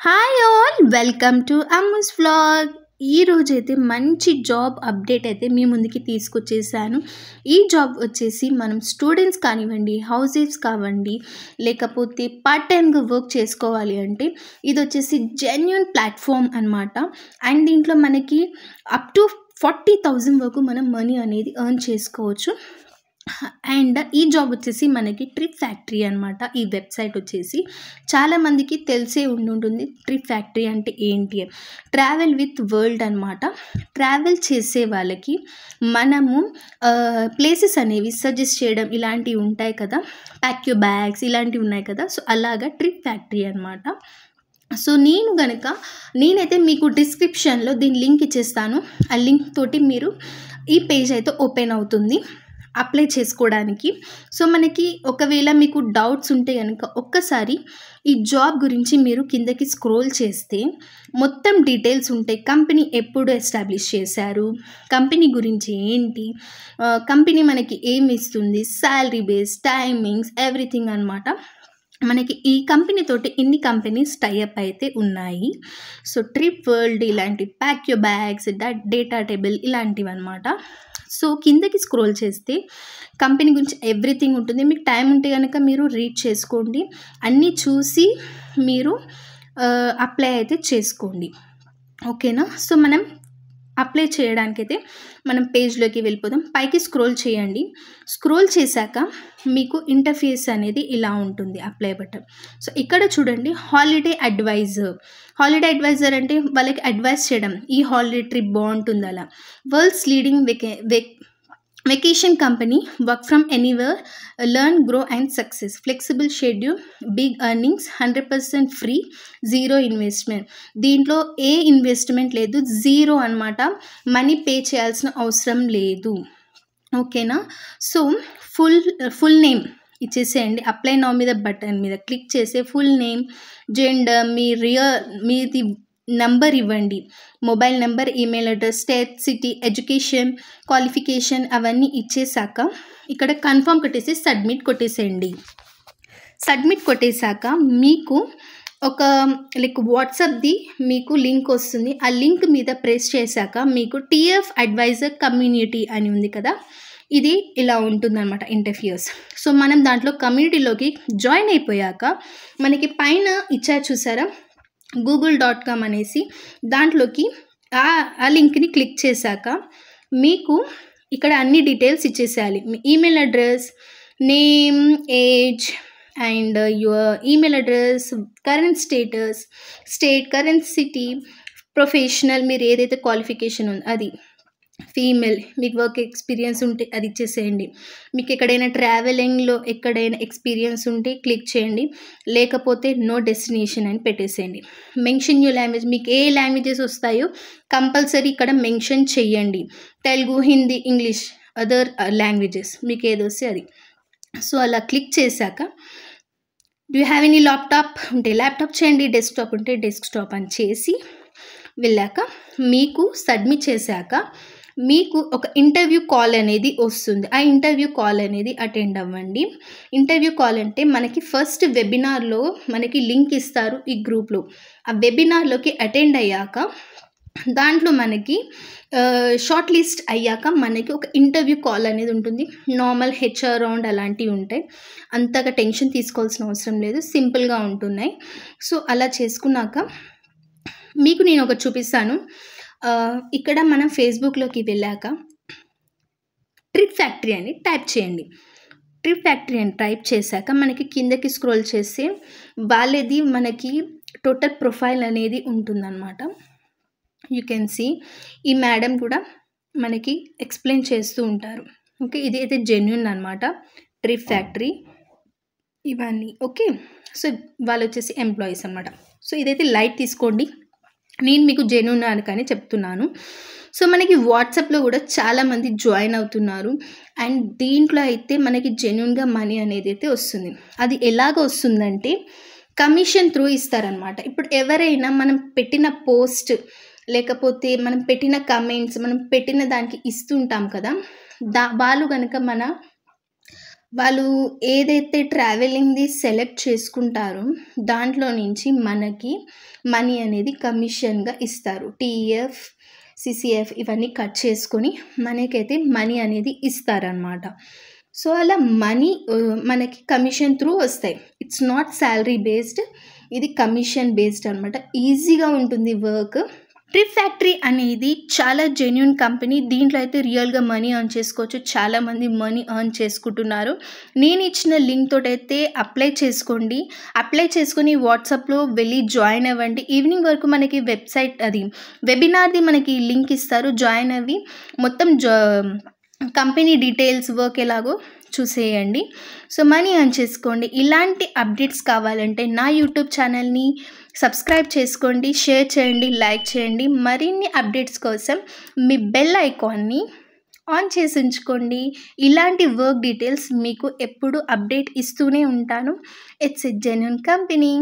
Hi all welcome to Ammu's vlog. ఈ రోజైతే మంచి జాబ్ అప్డేట్ అయితే మీ ముందుకి తీసుకొచ్చేసాను. ఈ జాబ్ వచ్చేసి మనం స్టూడెంట్స్ కానివ్వండి, హౌస్ వైఫ్స్ కావండి, లేకపోతే పార్ట్ టైమ్గా వర్క్ చేసుకోవాలి అంటే ఇది వచ్చేసి జెన్యూన్ ప్లాట్ఫామ్ అనమాట. అండ్ దీంట్లో మనకి అప్ టు 40,000 వరకు మనం మనీ అనేది ఎర్న్ చేసుకోవచ్చు. అండ్ ఈ జాబ్ వచ్చేసి మనకి ట్రిప్ ఫ్యాక్టరీ అనమాట. ఈ వెబ్సైట్ వచ్చేసి చాలామందికి తెలిసే ఉంటుంది ట్రిప్ ఫ్యాక్టరీ అంటే ఏంటి. ట్రావెల్ విత్ వరల్డ్ అనమాట. ట్రావెల్ చేసే వాళ్ళకి మనము ప్లేసెస్ అనేవి సజెస్ట్ చేయడం ఇలాంటివి ఉంటాయి కదా, ప్యాక్ యూ బ్యాగ్స్ ఇలాంటివి ఉన్నాయి కదా. సో అలాగా ట్రిప్ ఫ్యాక్టరీ అనమాట. సో నేనైతే మీకు డిస్క్రిప్షన్లో దీని లింక్ ఇచ్చేస్తాను. ఆ లింక్ తోటి మీరు ఈ పేజ్ అయితే ఓపెన్ అవుతుంది అప్లై చేసుకోవడానికి. సో మనకి ఒకవేళ మీకు డౌట్స్ ఉంటే కనుక ఒక్కసారి ఈ జాబ్ గురించి మీరు కిందకి స్క్రోల్ చేస్తే మొత్తం డీటెయిల్స్ ఉంటాయి. కంపెనీ ఎప్పుడు ఎస్టాబ్లిష్ చేశారు, కంపెనీ గురించి ఏంటి, కంపెనీ మనకి ఏమి ఇస్తుంది, శాలరీ బేస్, టైమింగ్స్, ఎవ్రీథింగ్ అనమాట. మనకి ఈ కంపెనీ తోటి ఇన్ని కంపెనీస్ టైఅప్ అయితే ఉన్నాయి. సో ట్రిప్ వరల్డ్ ఇలాంటి pack you bags, data table ఇలాంటివి అనమాట. సో కిందకి స్క్రోల్ చేస్తే కంపెనీ గురించి ఎవ్రీథింగ్ ఉంటుంది. మీకు టైం ఉంటే కనుక మీరు రీడ్ చేసుకోండి, అన్నీ చూసి మీరు అప్లై అయితే చేసుకోండి, ఓకేనా. సో మనం అప్లై చేయడానికైతే మనం పేజ్లోకి వెళ్ళిపోదాం. పైకి స్క్రోల్ చేయండి. స్క్రోల్ చేశాక మీకు ఇంటర్ఫేస్ అనేది ఇలా ఉంటుంది, అప్లై బటన్. సో ఇక్కడ చూడండి హాలిడే అడ్వైజర్ అంటే వాళ్ళకి అడ్వైస్ చేయడం, ఈ హాలిడే ట్రిప్ బాగుంటుంది అలా. World's leading vacation company, work from anywhere, learn, grow and success, flexible schedule, big earnings, 100% free, zero investment. దీంట్లో ఏ ఇన్వెస్ట్మెంట్ లేదు, జీరో అనమాట. మనీ పే చేయాల్సిన అవసరం లేదు, ఓకేనా. సో ఫుల్ నేమ్ ఇచ్చేసేయండి. అప్లై నౌ మీద బటన్ మీద క్లిక్ చేసే ఫుల్ నేమ్, జెండర్, మీది నంబర్ ఇవ్వండి, mobile number, email address, state, city, education, qualification అవన్నీ ఇచ్చేసాక ఇక్కడ కన్ఫర్మ్ కొట్టేసి సబ్మిట్ కొట్టేసేయండి. సబ్మిట్ కొట్టేశాక మీకు ఒక వాట్సాప్ది మీకు లింక్ వస్తుంది. ఆ లింక్ మీద ప్రెస్ చేశాక మీకు టీఎఫ్ అడ్వైజర్ కమ్యూనిటీ అని ఉంది కదా, ఇది ఇలా ఉంటుందన్నమాట ఇంటర్ఫేస్. సో మనం దాంట్లో కమ్యూనిటీలోకి జాయిన్ అయిపోయాక మనకి పైన ఇచ్చారు చూసారా google.com అనేసి, దాంట్లోకి ఆ లింక్ని క్లిక్ చేశాక మీకు ఇక్కడ అన్ని డీటెయిల్స్ ఇచ్చేసేయాలి. మీ email address, name, age and your email address, current state, current city, professional, మీరు ఏదైతే క్వాలిఫికేషన్ ఉందో అది, ఫీమేల్, మీకు వర్క్ ఎక్స్పీరియన్స్ ఉంటే అది ఇచ్చేసేయండి. మీకు ఎక్కడైనా ట్రావెలింగ్లో ఎక్కడైనా ఎక్స్పీరియన్స్ ఉంటే క్లిక్ చేయండి, లేకపోతే నో డెస్టినేషన్ అని పెట్టేసేయండి. మెన్షన్ న్యూ లాంగ్వేజ్, మీకు ఏ లాంగ్వేజెస్ వస్తాయో కంపల్సరీ ఇక్కడ మెన్షన్ చెయ్యండి. Telugu, Hindi, English, other languages మీకు ఏది వస్తే అది. సో అలా క్లిక్ చేశాక డూ హ్యావ్ ఎనీ ల్యాప్టాప్ ఉంటే ల్యాప్టాప్ చేయండి, డెస్క్టాప్ ఉంటే డెస్క్టాప్ అని చేసి వెళ్ళాక మీకు సబ్మిట్ చేశాక మీకు ఒక ఇంటర్వ్యూ కాల్ అనేది వస్తుంది. ఆ ఇంటర్వ్యూ కాల్ అనేది అటెండ్ అవ్వండి. ఇంటర్వ్యూ కాల్ అంటే మనకి ఫస్ట్ వెబినార్లో మనకి లింక్ ఇస్తారు ఈ గ్రూప్లో. ఆ వెబినార్లోకి అటెండ్ అయ్యాక దాంట్లో మనకి షార్ట్ లిస్ట్ అయ్యాక మనకి ఒక ఇంటర్వ్యూ కాల్ అనేది ఉంటుంది. నార్మల్ హెచ్ఆర్ రౌండ్ అలాంటివి ఉంటాయి. అంతగా టెన్షన్ తీసుకోవాల్సిన అవసరం లేదు, సింపుల్గా ఉంటున్నాయి. సో అలా చేసుకున్నాక మీకు నేను ఒకటి చూపిస్తాను. ఇక్కడ మనం ఫేస్బుక్లోకి వెళ్ళాక ట్రిప్ ఫ్యాక్టరీ అని టైప్ చేయండి. ట్రిప్ ఫ్యాక్టరీ అని టైప్ చేశాక మనకి కిందకి స్క్రోల్ చేస్తే వాళ్ళది మనకి టోటల్ ప్రొఫైల్ అనేది ఉంటుందన్నమాట. యూ కెన్ సీ ఈ మేడం కూడా మనకి ఎక్స్ప్లెయిన్ చేస్తూ ఉంటారు. ఓకే, ఇది అయితే జెన్యూన్ అనమాట ట్రిప్ ఫ్యాక్టరీ ఇవన్నీ. ఓకే, సో వాళ్ళు వచ్చేసి ఎంప్లాయీస్ అనమాట. సో ఇదైతే లైట్ తీసుకోండి, నేను మీకు జెన్యూన్ అని కానీ చెప్తున్నాను. సో మనకి వాట్సాప్లో కూడా చాలామంది జాయిన్ అవుతున్నారు. అండ్ దీంట్లో అయితే మనకి జెన్యూన్గా మనీ అనేది అయితే వస్తుంది. అది ఎలాగ వస్తుందంటే కమిషన్ త్రూ ఇస్తారనమాట. ఇప్పుడు ఎవరైనా మనం పెట్టిన పోస్ట్ లేకపోతే మనం పెట్టిన కమెంట్స్ మనం పెట్టిన దానికి ఇస్తుంటాం కదా, వాళ్ళు కనుక మన వాళ్ళు ఏదైతే ట్రావెలింగ్‌ది సెలెక్ట్ చేసుకుంటారో, దాంట్లో నుంచి మనకి మనీ అనేది కమిషన్‌గా ఇస్తారు. టీఎఫ్, సీసీఎఫ్ ఇవన్నీ కట్ చేసుకొని మనకైతే మనీ అనేది ఇస్తారనమాట. సో, అలా మనీ మనకి కమిషన్ త్రూ వస్తాయి. It's not salary based. ఇది కమిషన్ బేస్డ్ అనమాట. ఈజీగా ఉంటుంది వర్క్. ట్రిప్ ఫ్యాక్టరీ అనేది చాలా జెన్యూన్ కంపెనీ. దీంట్లో అయితే రియల్‌గా మనీ ఎర్న్ చేసుకోవచ్చు. చాలామంది మనీ ఎర్న్ చేసుకుంటున్నారు. నేను ఇచ్చిన లింక్ తోటైతే అప్లై చేసుకోండి. అప్లై చేసుకొని వాట్సాప్‌లో వెళ్ళి జాయిన్ అవ్వండి. ఈవినింగ్ వరకు మనకి వెబినార్‌ది మనకి లింక్ ఇస్తారు. జాయిన్ అవ్వి మొత్తం కంపెనీ డీటెయిల్స్, వర్క్ ఎలాగో చూసేయండి. సో, మనీ ఎర్న్ చేసుకోండి. ఇలాంటి అప్డేట్స్ కావాలంటే నా యూట్యూబ్ ఛానల్‌ని సబ్స్క్రైబ్ చేసుకోండి, షేర్ చేయండి, లైక్ చేయండి. మరిన్ని అప్డేట్స్ కోసం మీ బెల్ ఐకాన్ని ఆన్ చేసి ఉంచుకోండి. ఇలాంటి వర్క్ డీటెయిల్స్ మీకు ఎప్పుడు అప్డేట్ ఇస్తూనే ఉంటాను. It's a genuine company.